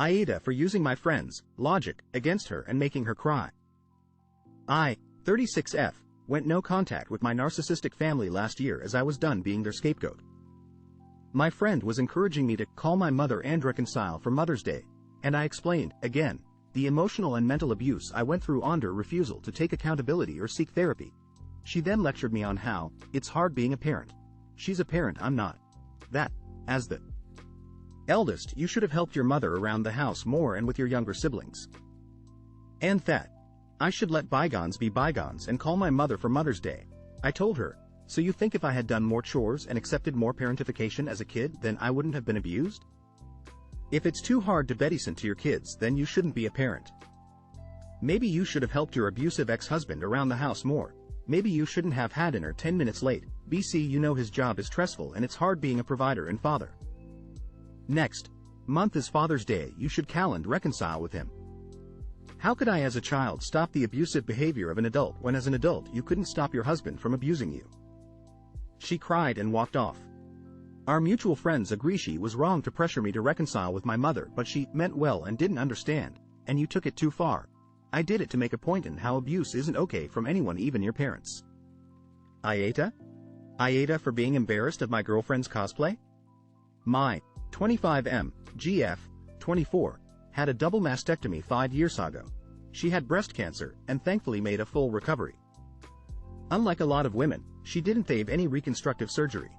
AITA for using my friend's logic against her and making her cry. I, 36F, went no contact with my narcissistic family last year as I was done being their scapegoat. My friend was encouraging me to call my mother and reconcile for Mother's Day, and I explained, again, the emotional and mental abuse I went through on her refusal to take accountability or seek therapy. She then lectured me on how it's hard being a parent. She's a parent, I'm not. That, as the eldest, you should have helped your mother around the house more and with your younger siblings. And that I should let bygones be bygones and call my mother for Mother's Day. I told her, so you think if I had done more chores and accepted more parentification as a kid, then I wouldn't have been abused? If it's too hard to babysit to your kids, then you shouldn't be a parent. Maybe you should have helped your abusive ex-husband around the house more. Maybe you shouldn't have had dinner 10 minutes late. BC, you know his job is stressful and it's hard being a provider and father. Next month is Father's Day, you should call and reconcile with him. How could I as a child stop the abusive behavior of an adult when as an adult you couldn't stop your husband from abusing you? She cried and walked off. Our mutual friends agree she was wrong to pressure me to reconcile with my mother, but she meant well and didn't understand, and you took it too far. I did it to make a point in how abuse isn't okay from anyone, even your parents. AITA? AITA for being embarrassed of my girlfriend's cosplay? My 25M, GF, 24, had a double mastectomy 5 years ago. She had breast cancer and thankfully made a full recovery. Unlike a lot of women, she didn't have any reconstructive surgery.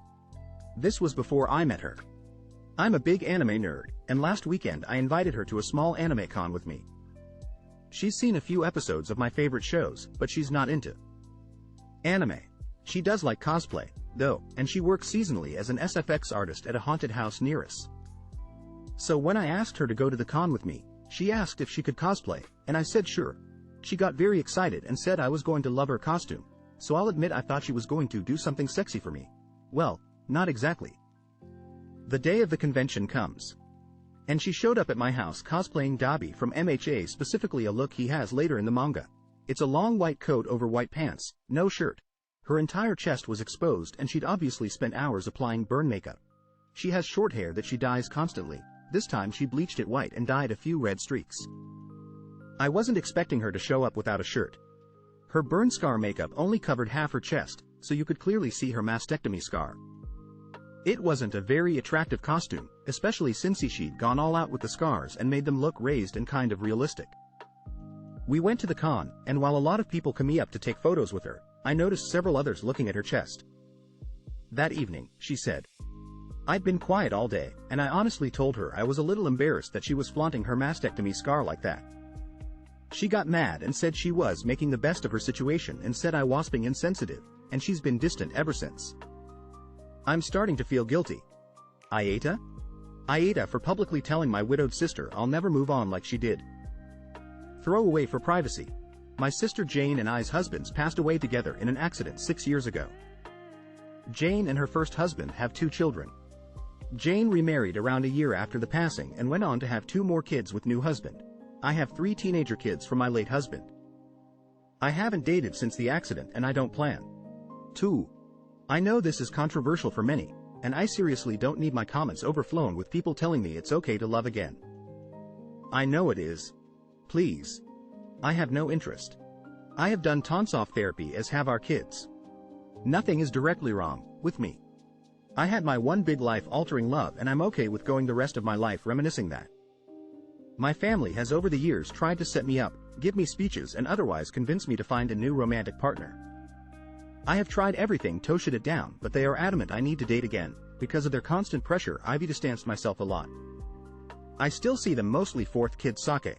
This was before I met her. I'm a big anime nerd, and last weekend I invited her to a small anime con with me. She's seen a few episodes of my favorite shows, but she's not into anime. She does like cosplay, though, and she works seasonally as an SFX artist at a haunted house near us. So when I asked her to go to the con with me, she asked if she could cosplay, and I said sure. She got very excited and said I was going to love her costume, so I'll admit I thought she was going to do something sexy for me. Well, not exactly. The day of the convention comes, and she showed up at my house cosplaying Dabi from MHA, specifically a look he has later in the manga. It's a long white coat over white pants, no shirt. Her entire chest was exposed and she'd obviously spent hours applying burn makeup. She has short hair that she dyes constantly. This time she bleached it white and dyed a few red streaks. I wasn't expecting her to show up without a shirt. Her burn scar makeup only covered half her chest, so you could clearly see her mastectomy scar. It wasn't a very attractive costume, especially since she'd gone all out with the scars and made them look raised and kind of realistic. We went to the con, and while a lot of people came up to take photos with her, I noticed several others looking at her chest. That evening, she said, I'd been quiet all day, and I honestly told her I was a little embarrassed that she was flaunting her mastectomy scar like that. She got mad and said she was making the best of her situation and said I was being insensitive, and she's been distant ever since. I'm starting to feel guilty. AITA? AITA for publicly telling my widowed sister I'll never move on like she did. Throw away for privacy. My sister Jane and I's husbands passed away together in an accident 6 years ago. Jane and her first husband have 2 children. Jane remarried around a year after the passing and went on to have 2 more kids with new husband. I have 3 teenager kids from my late husband. I haven't dated since the accident and I don't plan to. I know this is controversial for many, and I seriously don't need my comments overflown with people telling me it's okay to love again. I know it is. Please. I have no interest. I have done tons of therapy, as have our kids. Nothing is directly wrong with me. I had my one big life-altering love and I'm okay with going the rest of my life reminiscing that. My family has over the years tried to set me up, give me speeches and otherwise convince me to find a new romantic partner. I have tried everything to shut it down, but they are adamant I need to date again. Because of their constant pressure, I've distanced myself a lot. I still see them mostly 4th kid sake.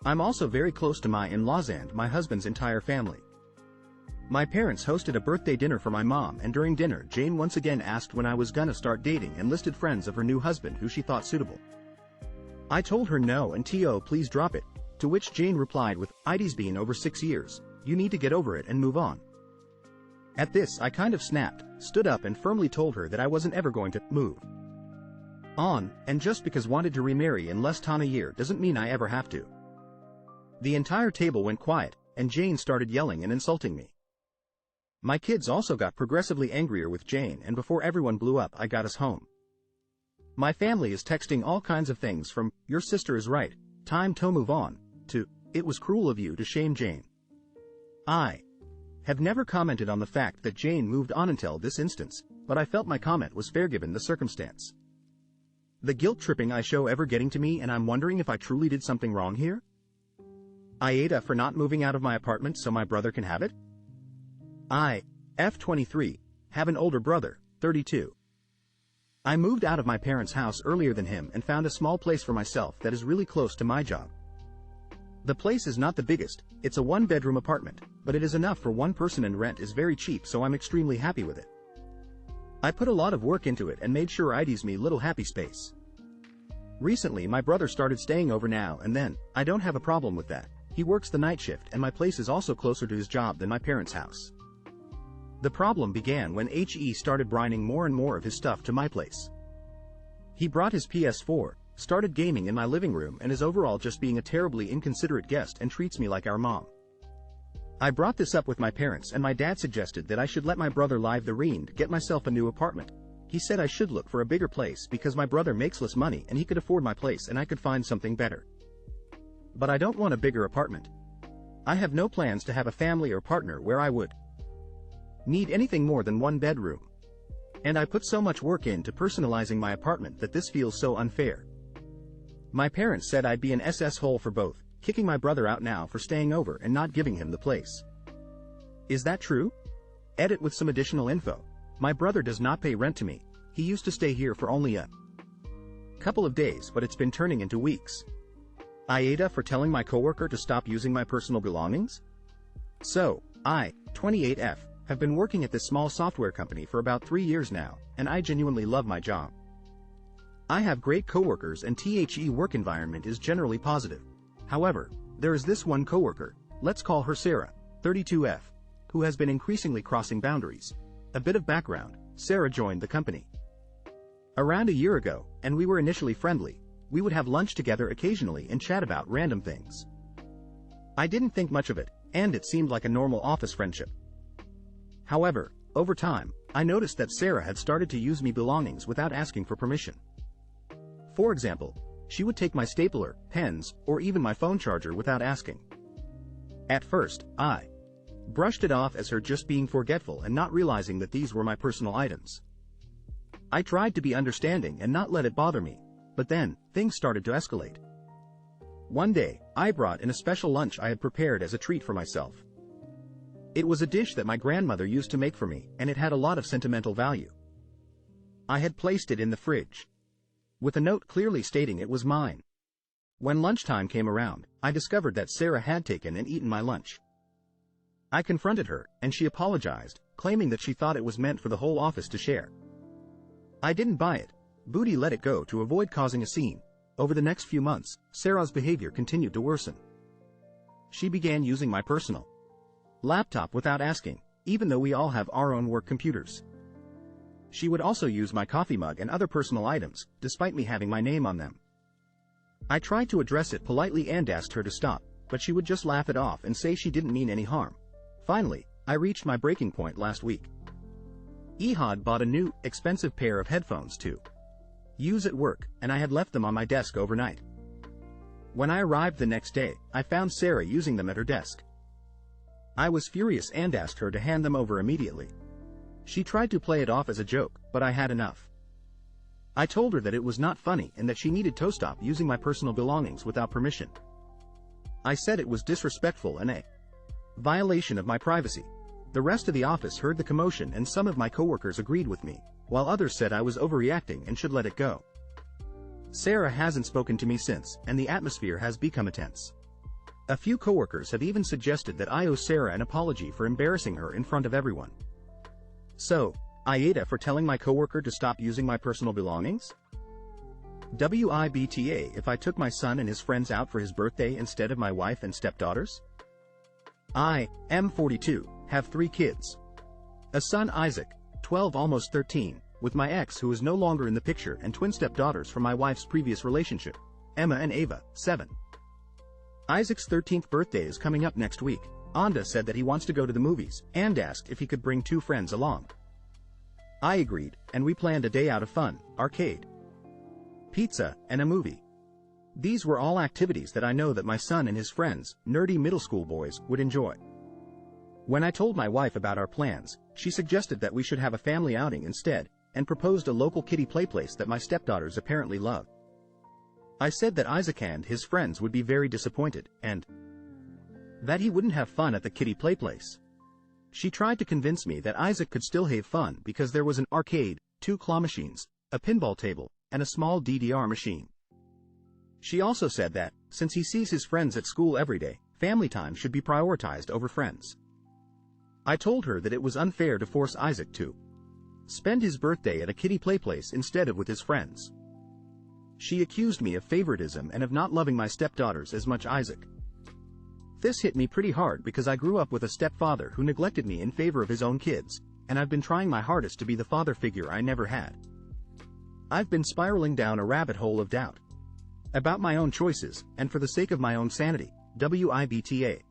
I'm also very close to my in-laws and my husband's entire family. My parents hosted a birthday dinner for my mom, and during dinner Jane once again asked when I was gonna start dating and listed friends of her new husband who she thought suitable. I told her no and to please drop it, to which Jane replied with, "It's been over 6 years, you need to get over it and move on." At this I kind of snapped, stood up and firmly told her that I wasn't ever going to move on, and just because wanted to remarry in less than a year doesn't mean I ever have to. The entire table went quiet, and Jane started yelling and insulting me. My kids also got progressively angrier with Jane, and before everyone blew up I got us home. My family is texting all kinds of things from, "Your sister is right, time to move on," to, "It was cruel of you to shame Jane." I have never commented on the fact that Jane moved on until this instance, but I felt my comment was fair given the circumstance. The guilt-tripping I show ever getting to me, and I'm wondering if I truly did something wrong here? AITA for not moving out of my apartment so my brother can have it? I, F23, have an older brother, 32. I moved out of my parents' house earlier than him and found a small place for myself that is really close to my job. The place is not the biggest, it's a one-bedroom apartment, but it is enough for one person and rent is very cheap, so I'm extremely happy with it. I put a lot of work into it and made sure ID's me little happy space. Recently my brother started staying over now and then. I don't have a problem with that. He works the night shift and my place is also closer to his job than my parents' house. The problem began when HE started bringing more and more of his stuff to my place. He brought his PS4, started gaming in my living room, and is overall just being a terribly inconsiderate guest and treats me like our mom. I brought this up with my parents and my dad suggested that I should let my brother leave the rent, get myself a new apartment. He said I should look for a bigger place because my brother makes less money and he could afford my place and I could find something better. But I don't want a bigger apartment. I have no plans to have a family or partner where I would need anything more than one bedroom. And I put so much work into personalizing my apartment that this feels so unfair. My parents said I'd be an asshole for both, kicking my brother out now for staying over and not giving him the place. Is that true? Edit with some additional info. My brother does not pay rent to me. He used to stay here for only a couple of days, but it's been turning into weeks. AITA for telling my coworker to stop using my personal belongings? So, I, 28F, have been working at this small software company for about 3 years now, and I genuinely love my job. I have great coworkers and the work environment is generally positive. However, there is this one coworker, let's call her Sarah, 32F, who has been increasingly crossing boundaries. A bit of background, Sarah joined the company around a year ago, and we were initially friendly. We would have lunch together occasionally and chat about random things. I didn't think much of it, and it seemed like a normal office friendship. However, over time, I noticed that Sarah had started to use my belongings without asking for permission. For example, she would take my stapler, pens, or even my phone charger without asking. At first, I brushed it off as her just being forgetful and not realizing that these were my personal items. I tried to be understanding and not let it bother me, but then, things started to escalate. One day, I brought in a special lunch I had prepared as a treat for myself. It was a dish that my grandmother used to make for me, and it had a lot of sentimental value. I had placed it in the fridge, with a note clearly stating it was mine. When lunchtime came around, I discovered that Sarah had taken and eaten my lunch. I confronted her, and she apologized, claiming that she thought it was meant for the whole office to share. I didn't buy it. Booty let it go to avoid causing a scene. Over the next few months, Sarah's behavior continued to worsen. She began using my personal laptop without asking, even though we all have our own work computers. She would also use my coffee mug and other personal items, despite me having my name on them. I tried to address it politely and asked her to stop, but she would just laugh it off and say she didn't mean any harm. Finally, I reached my breaking point last week. Ehud bought a new, expensive pair of headphones to use at work, and I had left them on my desk overnight. When I arrived the next day, I found Sarah using them at her desk. I was furious and asked her to hand them over immediately. She tried to play it off as a joke, but I had enough. I told her that it was not funny and that she needed to stop using my personal belongings without permission. I said it was disrespectful and a violation of my privacy. The rest of the office heard the commotion and some of my coworkers agreed with me, while others said I was overreacting and should let it go. Sarah hasn't spoken to me since, and the atmosphere has become tense. A few coworkers have even suggested that I owe Sarah an apology for embarrassing her in front of everyone. So, AITA for telling my coworker to stop using my personal belongings? WIBTA if I took my son and his friends out for his birthday instead of my wife and stepdaughters? I, M42, have 3 kids. A son Isaac, 12 almost 13, with my ex who is no longer in the picture, and twin stepdaughters from my wife's previous relationship, Emma and Ava, 7. Isaac's 13th birthday is coming up next week. Anda said that he wants to go to the movies, and asked if he could bring 2 friends along. I agreed, and we planned a day out of fun, arcade, pizza, and a movie. These were all activities that I know that my son and his friends, nerdy middle school boys, would enjoy. When I told my wife about our plans, she suggested that we should have a family outing instead, and proposed a local kiddie play place that my stepdaughters apparently love. I said that Isaac and his friends would be very disappointed, and that he wouldn't have fun at the kiddie play place. She tried to convince me that Isaac could still have fun because there was an arcade, 2 claw machines, a pinball table, and a small DDR machine. She also said that, since he sees his friends at school every day, family time should be prioritized over friends. I told her that it was unfair to force Isaac to spend his birthday at a kiddie play place instead of with his friends. She accused me of favoritism and of not loving my stepdaughters as much Isaac. This hit me pretty hard because I grew up with a stepfather who neglected me in favor of his own kids, and I've been trying my hardest to be the father figure I never had. I've been spiraling down a rabbit hole of doubt about my own choices, and for the sake of my own sanity, WIBTA.